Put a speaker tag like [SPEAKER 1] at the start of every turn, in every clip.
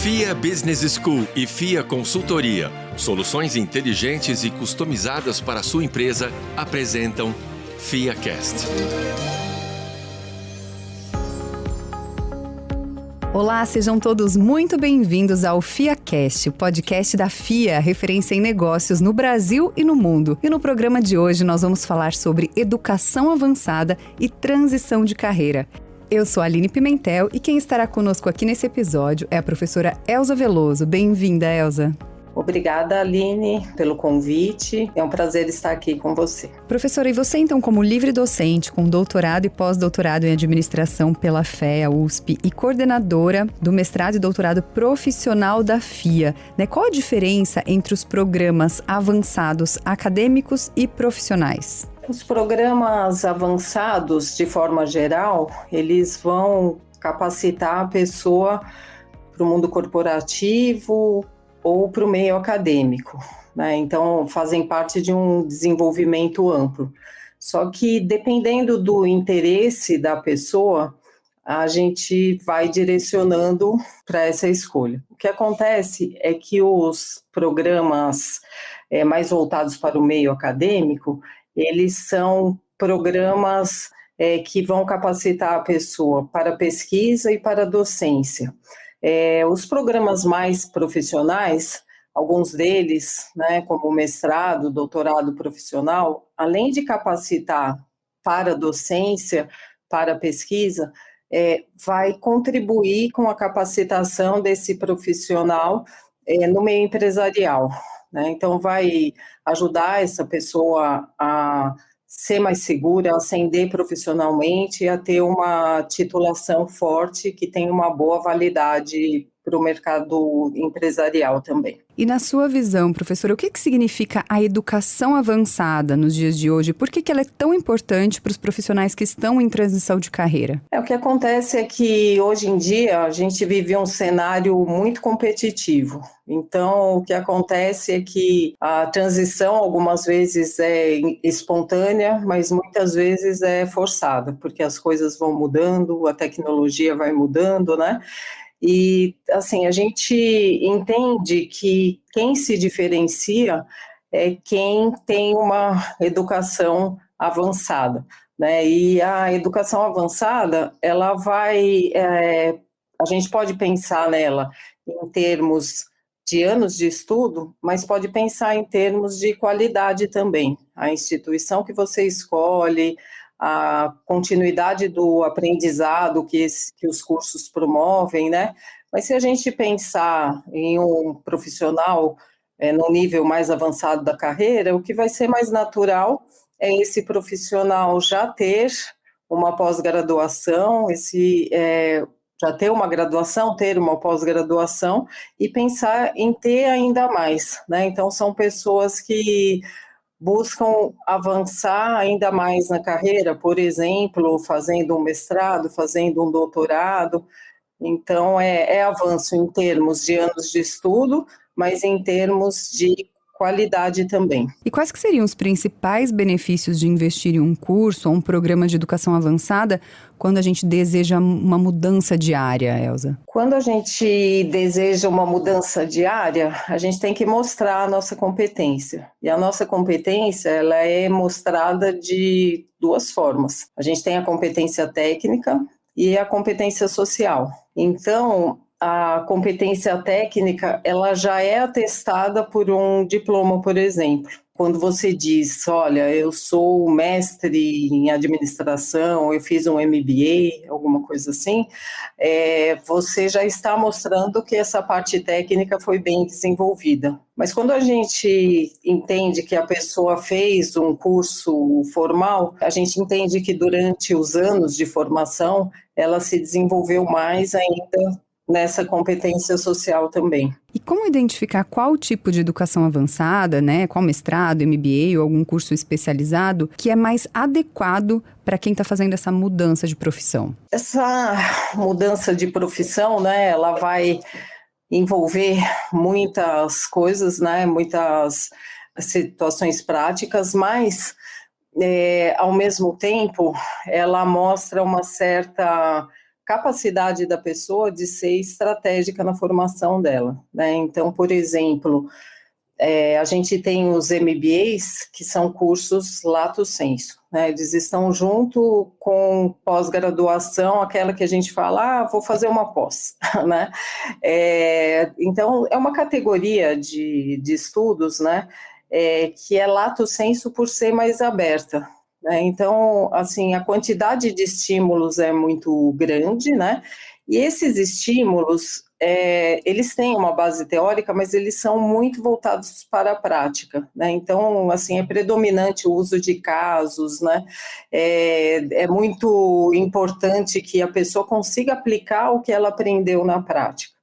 [SPEAKER 1] FIA Business School e FIA Consultoria, soluções inteligentes e customizadas para a sua empresa, apresentam FIAcast.
[SPEAKER 2] Olá, sejam todos muito bem-vindos ao FIAcast, o podcast da FIA, referência em negócios no Brasil e no mundo. E no programa de hoje nós vamos falar sobre educação avançada e transição de carreira. Eu sou a Aline Pimentel e quem estará conosco aqui nesse episódio é a professora Elza Veloso. Bem-vinda, Elza.
[SPEAKER 3] Obrigada, Aline, pelo convite. É um prazer estar aqui com você.
[SPEAKER 2] Professora, e você então, como livre docente, com doutorado e pós-doutorado em administração pela FEA, USP e coordenadora do mestrado e doutorado profissional da FIA, né? Qual a diferença entre os programas avançados acadêmicos e profissionais?
[SPEAKER 3] Os programas avançados, de forma geral, eles vão capacitar a pessoa para o mundo corporativo ou para o meio acadêmico, né? Então, fazem parte de um desenvolvimento amplo. Só que, dependendo do interesse da pessoa, a gente vai direcionando para essa escolha. O que acontece é que os programas mais voltados para o meio acadêmico, eles são programas que vão capacitar a pessoa para pesquisa e para docência. Os programas mais profissionais, alguns deles, né, como mestrado, doutorado profissional, além de capacitar para docência, para pesquisa, vai contribuir com a capacitação desse profissional no meio empresarial, né? Então, vai ajudar essa pessoa a ser mais segura, a ascender profissionalmente e a ter uma titulação forte que tem uma boa validade para o mercado empresarial também.
[SPEAKER 2] E na sua visão, professora, o que significa a educação avançada nos dias de hoje? Por que ela é tão importante para os profissionais que estão em transição de carreira?
[SPEAKER 3] O que acontece é que hoje em dia a gente vive um cenário muito competitivo. Então, o que acontece é que a transição algumas vezes é espontânea, mas muitas vezes é forçada, porque as coisas vão mudando, a tecnologia vai mudando, né? E, assim, a gente entende que quem se diferencia é quem tem uma educação avançada, né? E a educação avançada, ela vai... a gente pode pensar nela em termos de anos de estudo, mas pode pensar em termos de qualidade também. A instituição que você escolhe, a continuidade do aprendizado que os cursos promovem, né? Mas se a gente pensar em um profissional no nível mais avançado da carreira, o que vai ser mais natural é esse profissional já ter uma pós-graduação, já ter uma graduação, ter uma pós-graduação e pensar em ter ainda mais, né? Então, são pessoas que buscam avançar ainda mais na carreira, por exemplo, fazendo um mestrado, fazendo um doutorado. Então, é avanço em termos de anos de estudo, mas em termos de qualidade também.
[SPEAKER 2] E quais que seriam os principais benefícios de investir em um curso ou um programa de educação avançada quando a gente deseja uma mudança de área, Elza?
[SPEAKER 3] Quando a gente deseja uma mudança de área, a gente tem que mostrar a nossa competência. E a nossa competência, ela é mostrada de duas formas. A gente tem a competência técnica e a competência social. Então, a competência técnica, ela já é atestada por um diploma, por exemplo. Quando você diz, olha, eu sou mestre em administração, eu fiz um MBA, alguma coisa assim, você já está mostrando que essa parte técnica foi bem desenvolvida. Mas quando a gente entende que a pessoa fez um curso formal, a gente entende que durante os anos de formação, ela se desenvolveu mais ainda nessa competência social também.
[SPEAKER 2] E como identificar qual tipo de educação avançada, né, qual mestrado, MBA ou algum curso especializado que é mais adequado para quem está fazendo essa mudança de profissão?
[SPEAKER 3] Essa mudança de profissão, né, ela vai envolver muitas coisas, né, muitas situações práticas, mas ao mesmo tempo ela mostra uma certa capacidade da pessoa de ser estratégica na formação dela, né? Então, por exemplo, a gente tem os MBAs, que são cursos lato sensu, né? Eles estão junto com pós-graduação, aquela que a gente fala, vou fazer uma pós, né? Então, é uma categoria de estudos, né? Que é lato sensu por ser mais aberta, né? Então, assim, a quantidade de estímulos é muito grande, né? E esses estímulos, eles têm uma base teórica, mas eles são muito voltados para a prática, né? Então, assim, é predominante o uso de casos, né? É muito importante que a pessoa consiga aplicar o que ela aprendeu na prática.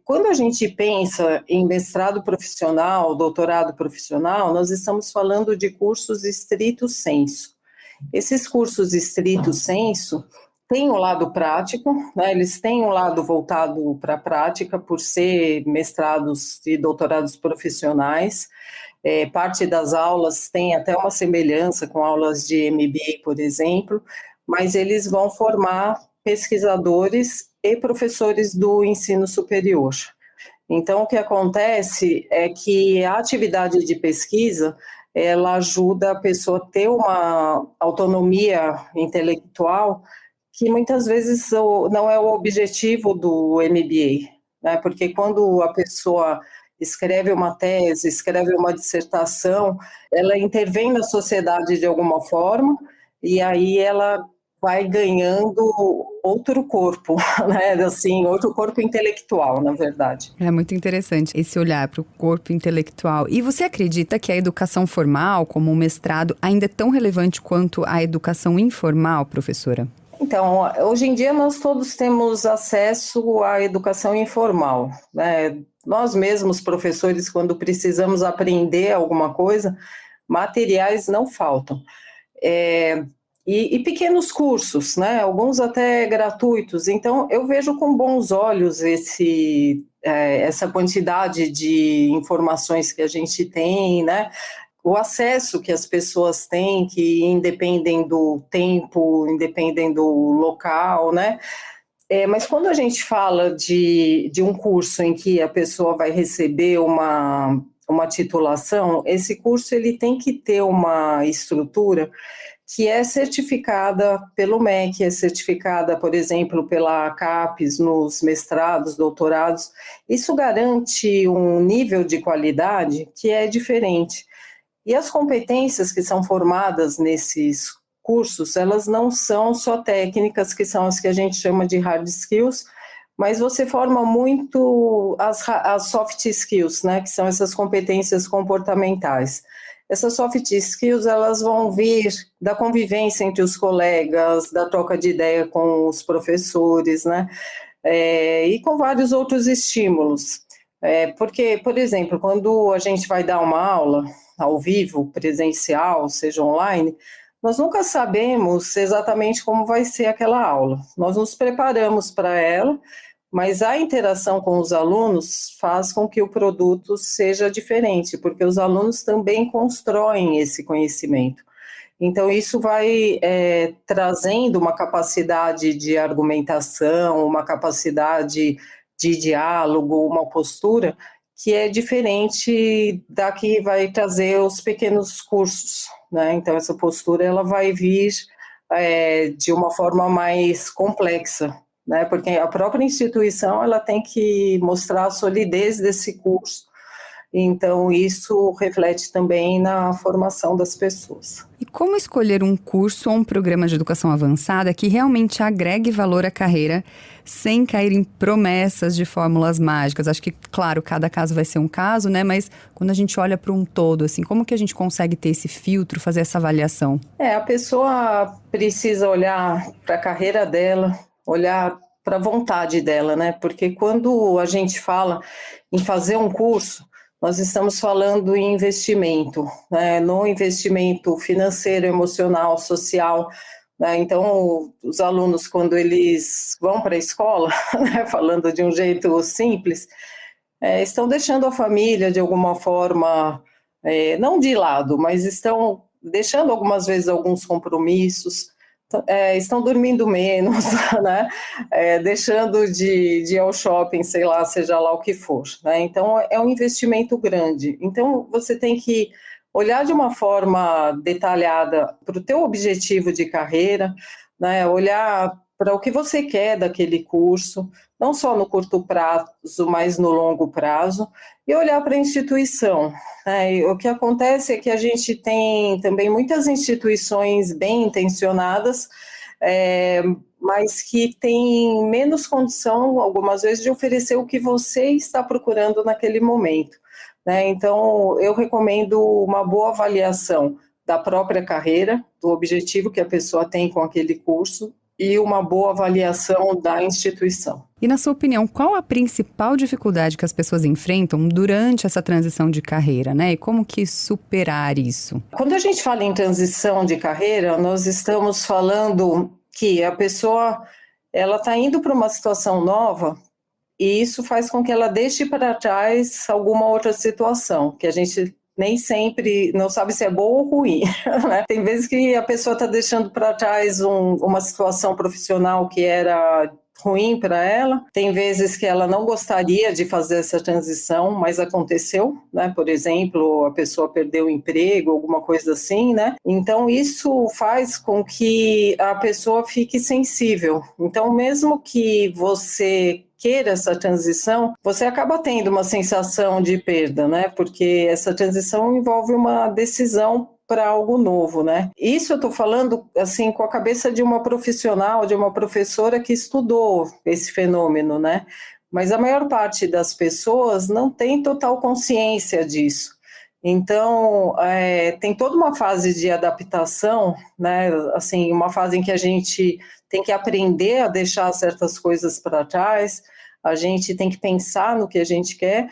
[SPEAKER 3] Quando a gente pensa em mestrado profissional, doutorado profissional, nós estamos falando de cursos estrito sensu. Esses cursos estrito sensu têm um lado prático, né? Eles têm um lado voltado para a prática, por ser mestrados e doutorados profissionais. Parte das aulas tem até uma semelhança com aulas de MBA, por exemplo, mas eles vão formar pesquisadores e professores do ensino superior. Então, o que acontece é que a atividade de pesquisa, ela ajuda a pessoa a ter uma autonomia intelectual que muitas vezes não é o objetivo do MBA, né? Porque quando a pessoa escreve uma tese, escreve uma dissertação, ela intervém na sociedade de alguma forma, e aí ela vai ganhando outro corpo, né? Assim, outro corpo intelectual, na verdade.
[SPEAKER 2] É muito interessante esse olhar para o corpo intelectual. E você acredita que a educação formal, como o mestrado, ainda é tão relevante quanto a educação informal, professora?
[SPEAKER 3] Então, hoje em dia nós todos temos acesso à educação informal, né? Nós mesmos, professores, quando precisamos aprender alguma coisa, materiais não faltam. E pequenos cursos, né? Alguns até gratuitos. Então, eu vejo com bons olhos essa quantidade de informações que a gente tem, né? O acesso que as pessoas têm, que independem do tempo, independem do local, né? Mas quando a gente fala de um curso em que a pessoa vai receber uma titulação, esse curso ele tem que ter uma estrutura que é certificada pelo MEC, é certificada, por exemplo, pela CAPES nos mestrados, doutorados. Isso garante um nível de qualidade que é diferente. E as competências que são formadas nesses cursos, elas não são só técnicas, que são as que a gente chama de hard skills, mas você forma muito as soft skills, né, que são essas competências comportamentais. Essas soft skills, elas vão vir da convivência entre os colegas, da troca de ideia com os professores, né, e com vários outros estímulos. Porque, por exemplo, quando a gente vai dar uma aula ao vivo, presencial, seja online, nós nunca sabemos exatamente como vai ser aquela aula. Nós nos preparamos para ela, mas a interação com os alunos faz com que o produto seja diferente, porque os alunos também constroem esse conhecimento. Então, isso vai trazendo uma capacidade de argumentação, uma capacidade de diálogo, uma postura que é diferente da que vai trazer os pequenos cursos, né? Então, essa postura ela vai vir de uma forma mais complexa, né? Porque a própria instituição ela tem que mostrar a solidez desse curso. Então, isso reflete também na formação das pessoas.
[SPEAKER 2] E como escolher um curso ou um programa de educação avançada que realmente agregue valor à carreira sem cair em promessas de fórmulas mágicas? Acho que, claro, cada caso vai ser um caso, né? Mas quando a gente olha para um todo, assim, como que a gente consegue ter esse filtro, fazer essa avaliação?
[SPEAKER 3] A pessoa precisa olhar para a carreira dela, olhar para a vontade dela, né? Porque quando a gente fala em fazer um curso, nós estamos falando em investimento, né? No investimento financeiro, emocional, social, né? Então, os alunos, quando eles vão para a escola, né? Falando de um jeito simples, estão deixando a família de alguma forma, não de lado, mas estão deixando algumas vezes alguns compromissos, estão dormindo menos, né? Deixando de ir ao shopping, sei lá, seja lá o que for, né? Então, é um investimento grande. Então, você tem que olhar de uma forma detalhada para o teu objetivo de carreira, né? Olhar para o que você quer daquele curso, não só no curto prazo, mas no longo prazo, e olhar para a instituição. E o que acontece é que a gente tem também muitas instituições bem intencionadas, mas que têm menos condição, algumas vezes, de oferecer o que você está procurando naquele momento. Então, eu recomendo uma boa avaliação da própria carreira, do objetivo que a pessoa tem com aquele curso, e uma boa avaliação da instituição.
[SPEAKER 2] E na sua opinião, qual a principal dificuldade que as pessoas enfrentam durante essa transição de carreira, né? E como que superar isso?
[SPEAKER 3] Quando a gente fala em transição de carreira, nós estamos falando que a pessoa ela está indo para uma situação nova e isso faz com que ela deixe para trás alguma outra situação, que a gente nem sempre não sabe se é boa ou ruim, né? Tem vezes que a pessoa está deixando para trás uma situação profissional que era ruim para ela, tem vezes que ela não gostaria de fazer essa transição, mas aconteceu, né? Por exemplo, a pessoa perdeu o emprego, alguma coisa assim, né? Então isso faz com que a pessoa fique sensível. Então mesmo que você queira essa transição, você acaba tendo uma sensação de perda, né? Porque essa transição envolve uma decisão para algo novo, né? Isso eu estou falando assim com a cabeça de uma profissional, de uma professora que estudou esse fenômeno, né? Mas a maior parte das pessoas não tem total consciência disso. Então, tem toda uma fase de adaptação, né? Assim, uma fase em que a gente tem que aprender a deixar certas coisas para trás, a gente tem que pensar no que a gente quer,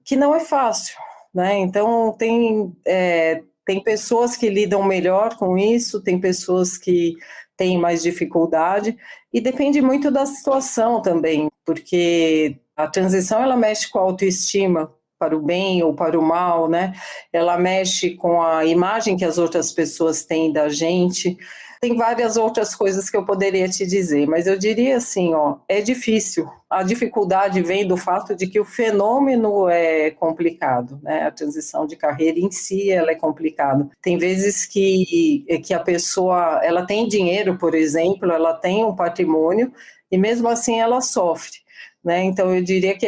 [SPEAKER 3] que não é fácil, né? Então, tem pessoas que lidam melhor com isso, tem pessoas que têm mais dificuldade, e depende muito da situação também, porque a transição ela mexe com a autoestima, para o bem ou para o mal, né? Ela mexe com a imagem que as outras pessoas têm da gente. Tem várias outras coisas que eu poderia te dizer, mas eu diria assim, é difícil. A dificuldade vem do fato de que o fenômeno é complicado, né? A transição de carreira em si, ela é complicada. Tem vezes que a pessoa, ela tem dinheiro, por exemplo, ela tem um patrimônio, e mesmo assim ela sofre, né? Então eu diria que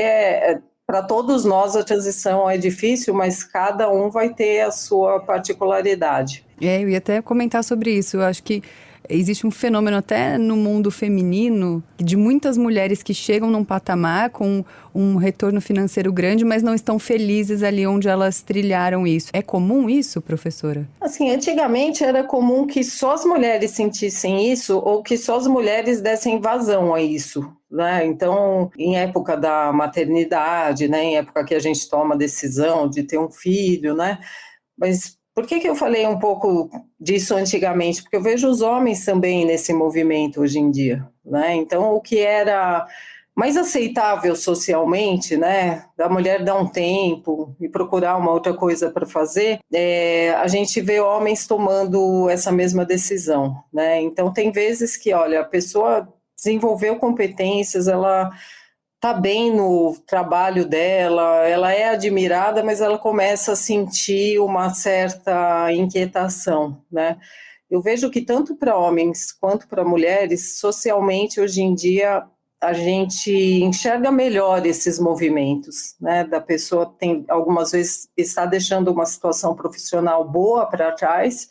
[SPEAKER 3] para todos nós a transição é difícil, mas cada um vai ter a sua particularidade.
[SPEAKER 2] Eu ia até comentar sobre isso. Eu acho que existe um fenômeno até no mundo feminino de muitas mulheres que chegam num patamar com um retorno financeiro grande, mas não estão felizes ali onde elas trilharam isso. É comum isso, professora?
[SPEAKER 3] Assim, antigamente era comum que só as mulheres sentissem isso ou que só as mulheres dessem vazão a isso, né? Então, em época da maternidade, né, em época que a gente toma a decisão de ter um filho, né? Mas por que eu falei um pouco disso antigamente? Porque eu vejo os homens também nesse movimento hoje em dia, né? Então, o que era mais aceitável socialmente, né, da mulher dar um tempo e procurar uma outra coisa para fazer, a gente vê homens tomando essa mesma decisão, né? Então, tem vezes que, olha, a pessoa desenvolveu competências, ela está bem no trabalho dela, ela é admirada, mas ela começa a sentir uma certa inquietação, né? Eu vejo que tanto para homens quanto para mulheres, socialmente, hoje em dia, a gente enxerga melhor esses movimentos, né? Da pessoa tem, algumas vezes, está deixando uma situação profissional boa para trás,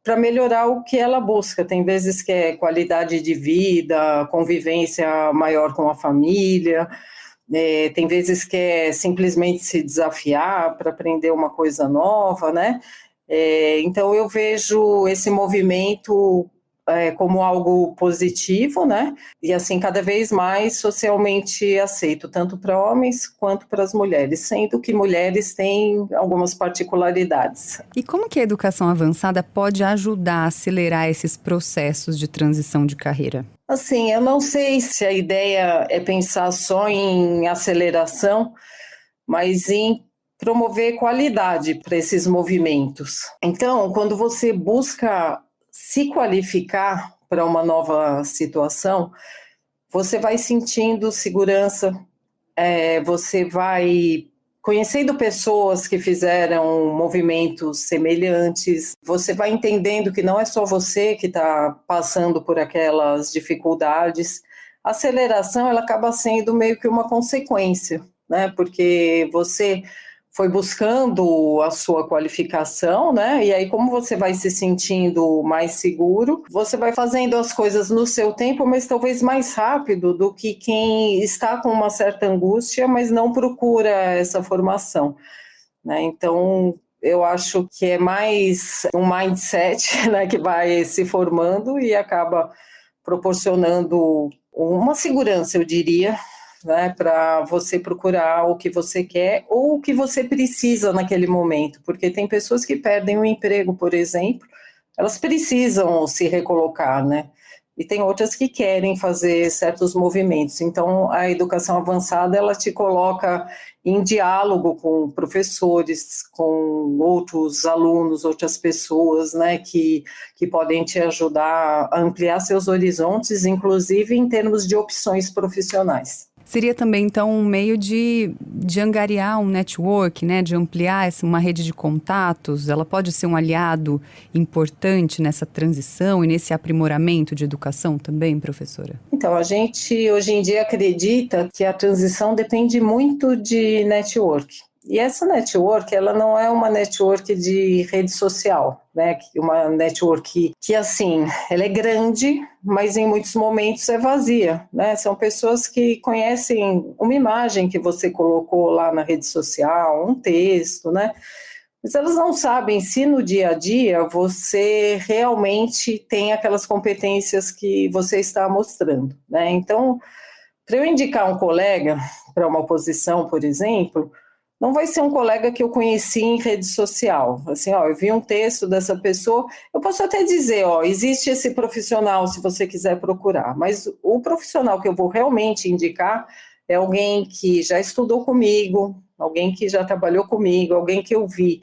[SPEAKER 3] para melhorar o que ela busca. Tem vezes que é qualidade de vida, convivência maior com a família, tem vezes que é simplesmente se desafiar para aprender uma coisa nova, né? Então eu vejo esse movimento como algo positivo, né? E assim, cada vez mais socialmente aceito, tanto para homens quanto para as mulheres, sendo que mulheres têm algumas particularidades.
[SPEAKER 2] E como que a educação avançada pode ajudar a acelerar esses processos de transição de carreira?
[SPEAKER 3] Assim, eu não sei se a ideia é pensar só em aceleração, mas em promover qualidade para esses movimentos. Então, quando você busca se qualificar para uma nova situação, você vai sentindo segurança, você vai conhecendo pessoas que fizeram movimentos semelhantes, você vai entendendo que não é só você que está passando por aquelas dificuldades. A aceleração, ela acaba sendo meio que uma consequência, né? Porque você foi buscando a sua qualificação, né? E aí, como você vai se sentindo mais seguro, você vai fazendo as coisas no seu tempo, mas talvez mais rápido do que quem está com uma certa angústia, mas não procura essa formação, né? Então, eu acho que é mais um mindset, né, que vai se formando e acaba proporcionando uma segurança, eu diria, né, para você procurar o que você quer ou o que você precisa naquele momento, porque tem pessoas que perdem o emprego, por exemplo, elas precisam se recolocar, né? E tem outras que querem fazer certos movimentos. Então, a educação avançada, ela te coloca em diálogo com professores, com outros alunos, outras pessoas, né, que podem te ajudar a ampliar seus horizontes, inclusive em termos de opções profissionais.
[SPEAKER 2] Seria também, então, um meio de angariar um network, né? De ampliar uma rede de contatos. Ela pode ser um aliado importante nessa transição e nesse aprimoramento de educação também, professora?
[SPEAKER 3] Então, a gente hoje em dia acredita que a transição depende muito de network. E essa network, ela não é uma network de rede social, né? Uma network que, assim, ela é grande, mas em muitos momentos é vazia, né? São pessoas que conhecem uma imagem que você colocou lá na rede social, um texto, né? Mas elas não sabem se no dia a dia você realmente tem aquelas competências que você está mostrando, né? Então, para eu indicar um colega para uma posição, por exemplo, não vai ser um colega que eu conheci em rede social. Assim, eu vi um texto dessa pessoa, eu posso até dizer, existe esse profissional se você quiser procurar, mas o profissional que eu vou realmente indicar é alguém que já estudou comigo, alguém que já trabalhou comigo, alguém que eu vi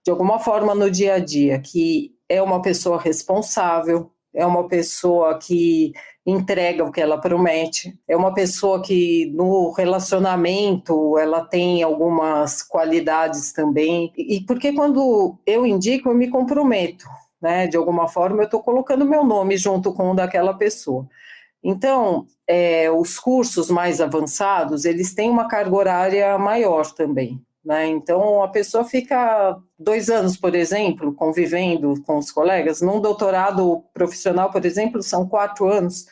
[SPEAKER 3] de alguma forma no dia a dia, que é uma pessoa responsável, é uma pessoa que entrega o que ela promete, é uma pessoa que no relacionamento ela tem algumas qualidades também, e porque quando eu indico eu me comprometo, né? De alguma forma eu estou colocando meu nome junto com o daquela pessoa. Então, os cursos mais avançados, eles têm uma carga horária maior também, né? Então, a pessoa fica 2 anos, por exemplo, convivendo com os colegas. Num doutorado profissional, por exemplo, são 4 anos.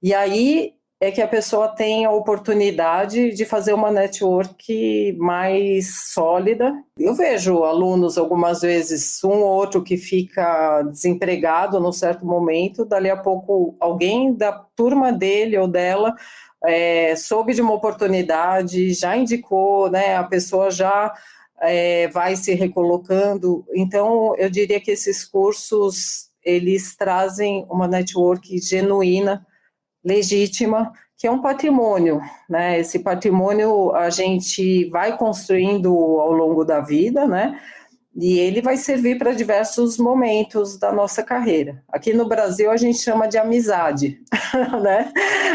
[SPEAKER 3] E aí é que a pessoa tem a oportunidade de fazer uma network mais sólida. Eu vejo alunos, algumas vezes, um ou outro que fica desempregado num certo momento, dali a pouco alguém da turma dele ou dela soube de uma oportunidade, já indicou, né, a pessoa já vai se recolocando. Então, eu diria que esses cursos, eles trazem uma network genuína, legítima, que é um patrimônio, né? Esse patrimônio a gente vai construindo ao longo da vida, né? E ele vai servir para diversos momentos da nossa carreira. Aqui no Brasil a gente chama de amizade, né?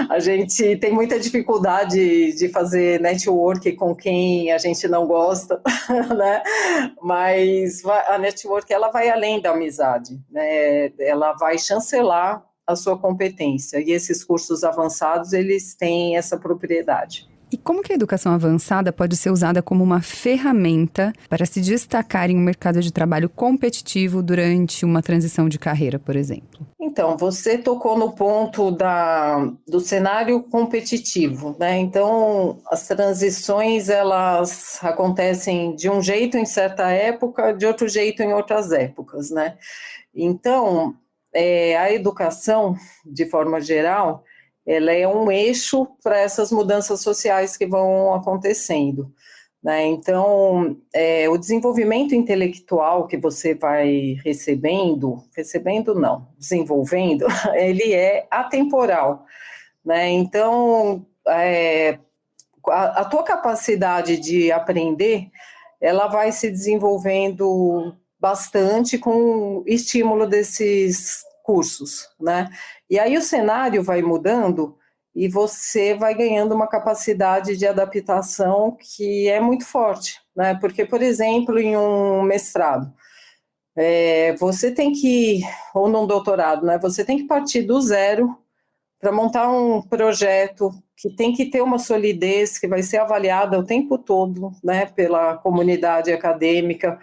[SPEAKER 3] A gente tem muita dificuldade de fazer network com quem a gente não gosta, né? Mas a network ela vai além da amizade, né? Ela vai chancelar a sua competência. E esses cursos avançados, eles têm essa propriedade.
[SPEAKER 2] E como que a educação avançada pode ser usada como uma ferramenta para se destacar em um mercado de trabalho competitivo durante uma transição de carreira, por exemplo?
[SPEAKER 3] Então, você tocou no ponto do cenário competitivo, né? Então, as transições, elas acontecem de um jeito em certa época, de outro jeito em outras épocas, né? Então, a educação, de forma geral, ela é um eixo para essas mudanças sociais que vão acontecendo, né? Então, o desenvolvimento intelectual que você vai desenvolvendo, ele é atemporal, né? Então, a tua capacidade de aprender, ela vai se desenvolvendo bastante com o estímulo desses cursos, né? E aí o cenário vai mudando e você vai ganhando uma capacidade de adaptação que é muito forte, né? Porque, por exemplo, em um mestrado, você tem que, ou num doutorado, né? Você tem que partir do zero para montar um projeto que tem que ter uma solidez, que vai ser avaliada o tempo todo, né, pela comunidade acadêmica.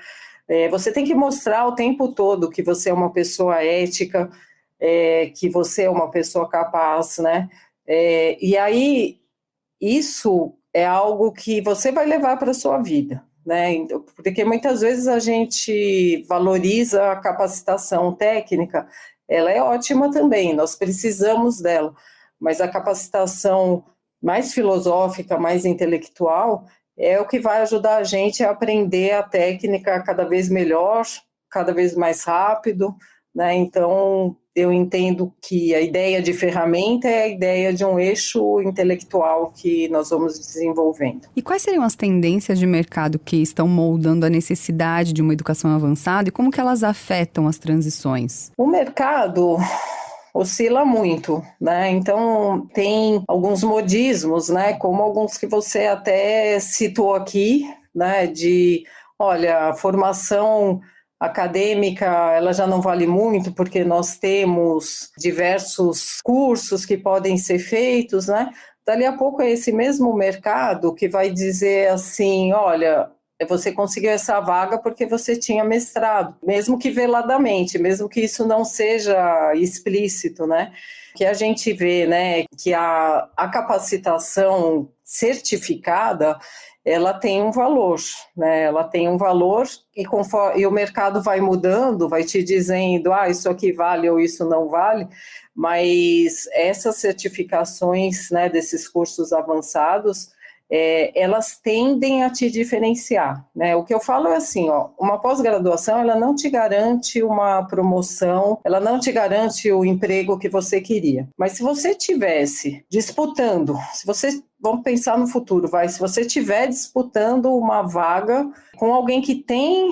[SPEAKER 3] Você tem que mostrar o tempo todo que você é uma pessoa ética, que você é uma pessoa capaz, né? E aí, isso é algo que você vai levar para a sua vida, né? Porque muitas vezes a gente valoriza a capacitação técnica, ela é ótima também, nós precisamos dela, mas a capacitação mais filosófica, mais intelectual, é o que vai ajudar a gente a aprender a técnica cada vez melhor, cada vez mais rápido, né? Então, eu entendo que a ideia de ferramenta é a ideia de um eixo intelectual que nós vamos desenvolvendo.
[SPEAKER 2] E quais seriam as tendências de mercado que estão moldando a necessidade de uma educação avançada e como que elas afetam as transições?
[SPEAKER 3] O mercado oscila muito, né? Então, tem alguns modismos, né? Como alguns que você até citou aqui, né? Olha, a formação acadêmica, ela já não vale muito, porque nós temos diversos cursos que podem ser feitos, né? Dali a pouco é esse mesmo mercado que vai dizer assim, olha, você conseguiu essa vaga porque você tinha mestrado, mesmo que veladamente, mesmo que isso não seja explícito, né? Que a gente vê, né, que a capacitação certificada, ela tem um valor, né? Ela tem um valor e o mercado vai mudando, vai te dizendo, isso aqui vale ou isso não vale, mas essas certificações, né, desses cursos avançados, elas tendem a te diferenciar, né? O que eu falo é assim, uma pós-graduação, ela não te garante uma promoção, ela não te garante o emprego que você queria. Mas se você tivesse disputando, vamos pensar no futuro, se você estiver disputando uma vaga com alguém que tem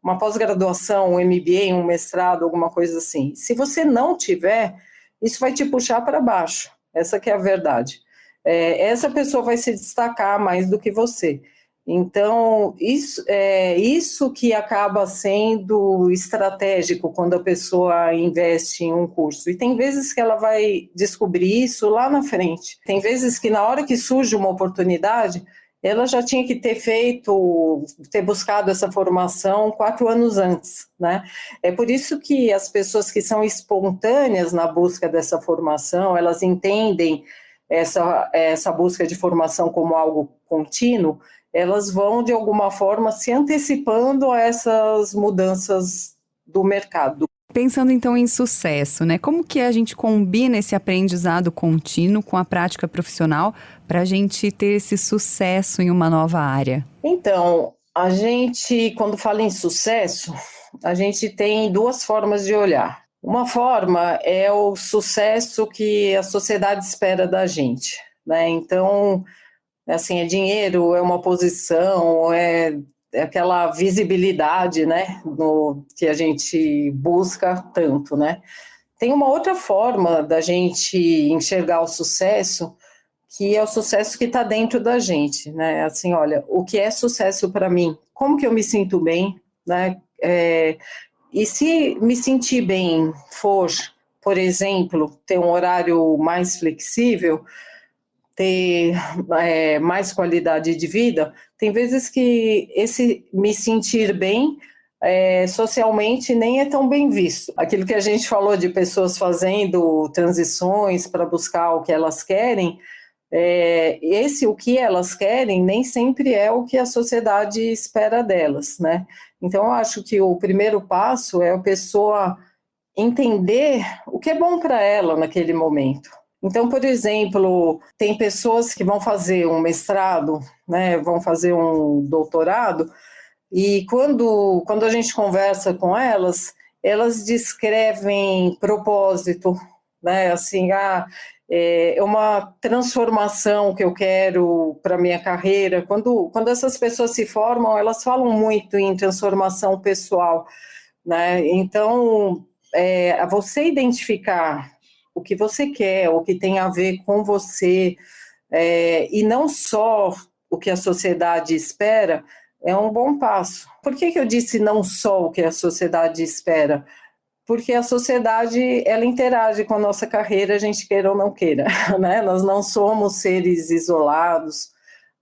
[SPEAKER 3] uma pós-graduação, um MBA, um mestrado, alguma coisa assim, se você não tiver, isso vai te puxar para baixo, essa que é a verdade. Essa pessoa vai se destacar mais do que você. Então, isso que acaba sendo estratégico quando a pessoa investe em um curso. E tem vezes que ela vai descobrir isso lá na frente. Tem vezes que na hora que surge uma oportunidade, ela já tinha que ter buscado essa formação 4 anos antes, né? É por isso que as pessoas que são espontâneas na busca dessa formação, elas entendem essa busca de formação como algo contínuo, elas vão, de alguma forma, se antecipando a essas mudanças do mercado.
[SPEAKER 2] Pensando, então, em sucesso, né? Como que a gente combina esse aprendizado contínuo com a prática profissional para a gente ter esse sucesso em uma nova área?
[SPEAKER 3] Então, a gente, quando fala em sucesso, a gente tem 2 formas de olhar. Uma forma é o sucesso que a sociedade espera da gente, né? Então, assim, é dinheiro, é uma posição, é aquela visibilidade, né, que a gente busca tanto, né? Tem uma outra forma da gente enxergar o sucesso, que é o sucesso que está dentro da gente, né? Assim, olha, o que é sucesso para mim? Como que eu me sinto bem, né? E se me sentir bem for, por exemplo, ter um horário mais flexível, ter mais qualidade de vida, tem vezes que esse me sentir bem socialmente nem é tão bem visto. Aquilo que a gente falou de pessoas fazendo transições para buscar o que elas querem, o que elas querem nem sempre é o que a sociedade espera delas, né? Então, eu acho que o primeiro passo é a pessoa entender o que é bom para ela naquele momento. Então, por exemplo, tem pessoas que vão fazer um mestrado, né, vão fazer um doutorado, e quando a gente conversa com elas, elas descrevem propósito, né, assim, é uma transformação que eu quero para a minha carreira. Quando essas pessoas se formam, elas falam muito em transformação pessoal, né? Então, você identificar o que você quer, o que tem a ver com você, e não só o que a sociedade espera, é um bom passo. Por que eu disse não só o que a sociedade espera? Porque a sociedade, ela interage com a nossa carreira, a gente queira ou não queira, né? Nós não somos seres isolados,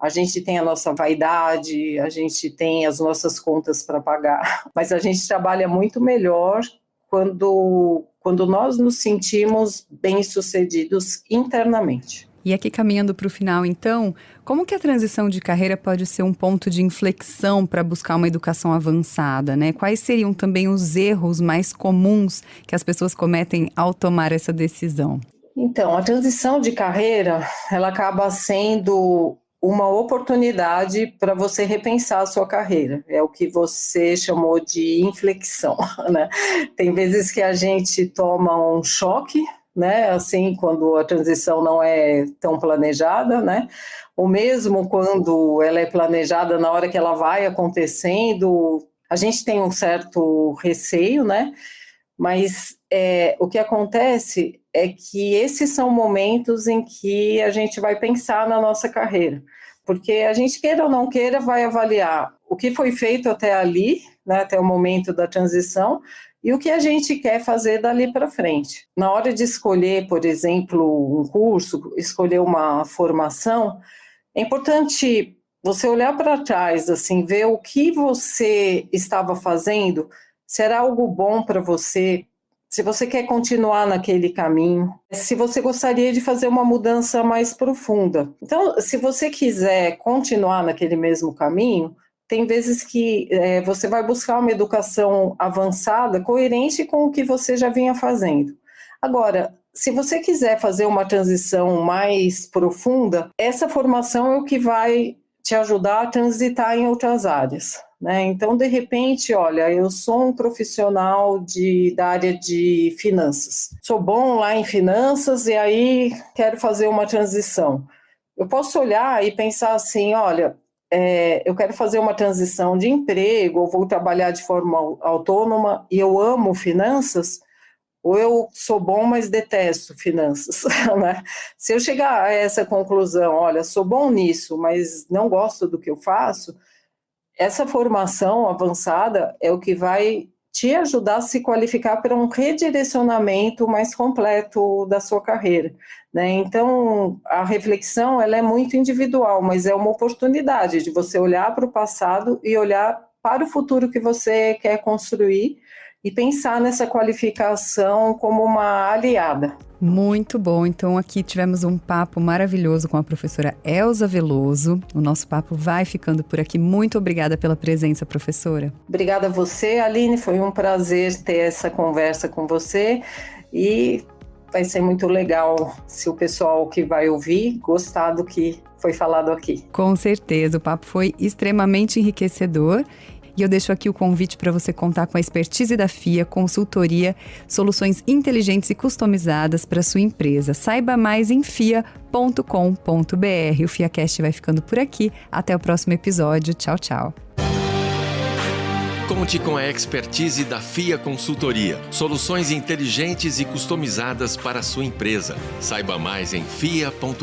[SPEAKER 3] a gente tem a nossa vaidade, a gente tem as nossas contas para pagar, mas a gente trabalha muito melhor quando nós nos sentimos bem-sucedidos internamente.
[SPEAKER 2] E aqui caminhando para o final, então, como que a transição de carreira pode ser um ponto de inflexão para buscar uma educação avançada, né? Quais seriam também os erros mais comuns que as pessoas cometem ao tomar essa decisão?
[SPEAKER 3] Então, a transição de carreira, ela acaba sendo uma oportunidade para você repensar a sua carreira. É o que você chamou de inflexão, né? Tem vezes que a gente toma um choque, né? Assim, quando a transição não é tão planejada, né? Ou mesmo quando ela é planejada, na hora que ela vai acontecendo, a gente tem um certo receio, né? Mas o que acontece é que esses são momentos em que a gente vai pensar na nossa carreira, porque a gente, queira ou não queira, vai avaliar o que foi feito até ali, né, até o momento da transição, e o que a gente quer fazer dali para frente. Na hora de escolher, por exemplo, um curso, escolher uma formação, é importante você olhar para trás, assim, ver o que você estava fazendo, se era algo bom para você, se você quer continuar naquele caminho, se você gostaria de fazer uma mudança mais profunda. Então, se você quiser continuar naquele mesmo caminho, tem vezes que você vai buscar uma educação avançada, coerente com o que você já vinha fazendo. Agora, se você quiser fazer uma transição mais profunda, essa formação é o que vai te ajudar a transitar em outras áreas, né? Então, de repente, olha, eu sou um profissional da área de finanças. Sou bom lá em finanças e aí quero fazer uma transição. Eu posso olhar e pensar assim, olha, eu quero fazer uma transição de emprego, ou vou trabalhar de forma autônoma e eu amo finanças, ou eu sou bom, mas detesto finanças, né? Se eu chegar a essa conclusão, olha, sou bom nisso, mas não gosto do que eu faço, essa formação avançada é o que vai te ajudar a se qualificar para um redirecionamento mais completo da sua carreira, né? Então, a reflexão, ela é muito individual, mas é uma oportunidade de você olhar para o passado e olhar para o futuro que você quer construir e pensar nessa qualificação como uma aliada.
[SPEAKER 2] Muito bom. Então, aqui tivemos um papo maravilhoso com a professora Elza Veloso. O nosso papo vai ficando por aqui. Muito obrigada pela presença, professora.
[SPEAKER 3] Obrigada a você, Aline. Foi um prazer ter essa conversa com você e vai ser muito legal se o pessoal que vai ouvir gostar do que foi falado aqui.
[SPEAKER 2] Com certeza. O papo foi extremamente enriquecedor. E eu deixo aqui o convite para você contar com a expertise da FIA, consultoria, soluções inteligentes e customizadas para sua empresa. Saiba mais em fia.com.br. O FIAcast vai ficando por aqui. Até o próximo episódio. Tchau, tchau.
[SPEAKER 1] Conte com a expertise da FIA Consultoria. Soluções inteligentes e customizadas para a sua empresa. Saiba mais em fia.com.br.